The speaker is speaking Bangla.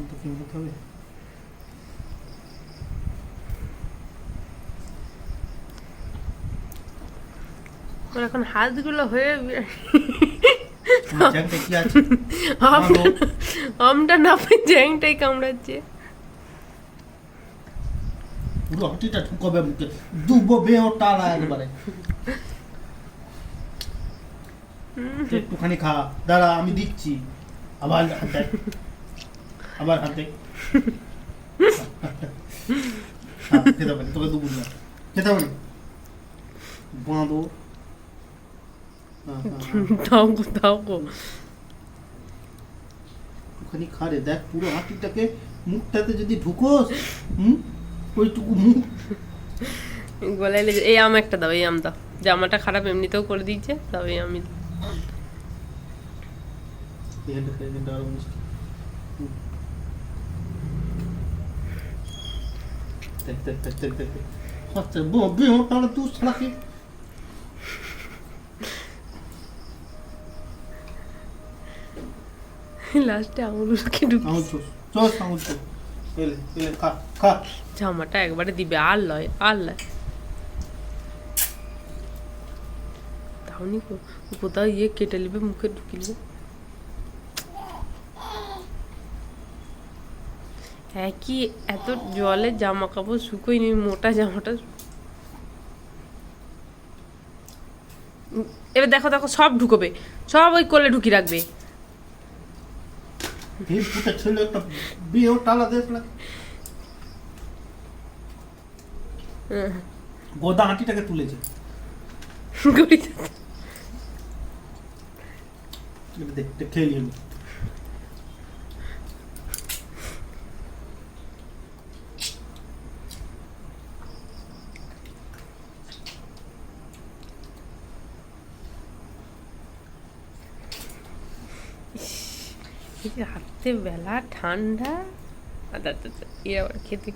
তো কি হতে হবে? এখন হাতগুলো হয়ে জ্যাংটা কি আছে? আমটা না পেয়ে জ্যাংটাই কামড়াচ্ছে। পুরো হাঁটিটা ঢুকাবে মুখে, ডুবো বেও টালা একবারে। একটুখানি খা, দাঁড়া আমি দিচ্ছি। আবার হাত দেয়, আবার হাত দেয়। খেতে পারি, তোকে দুপুর না খেতে পারি বাঁধো। দাও গো, দাও গো। একটুখানি খা রে, দেখ পুরো হাঁটিটাকে মুখটাতে যদি ঢুকোস, ওইটুকু মুখ। গলায় লেগে, এই আম একটা দাও, এই আম দাও। জামাটা খারাপ এমনিতেও করে দিয়েছে, দাও এই আমি। এখানটা আরো মিষ্টি। দেখ দেখ দেখ দেখ দেখ হচ্ছে বেও টালা তুই শালাকে। লাস্টে আঙুলকে ঢুকি। আঙুল চোষ চোষ, আঙুল চোষ। এলে এলে খা খা। জামাটা একবারে দিবে, আর লয়, আর লয়। তাহলে কোথাও ইয়ে কেটে নেবে, মুখে ঢুকি নেবে। একই এত জলে জামা কাপড় শুকোয়নি, মোটা জামাটা। এবার দেখো দেখো, সব ঢুকবে, সব ওই কোলে ঢুকি রাখবে। ভীম ফুটে ছিল একটা বেও টালা দেশ লাগে। গোদা হাঁটিটাকে তুলেছে। দেখতে খেয়ে নিল। রাত্রে বেলা ঠান্ডা, আচ্ছা আচ্ছা, এ আবার খেতে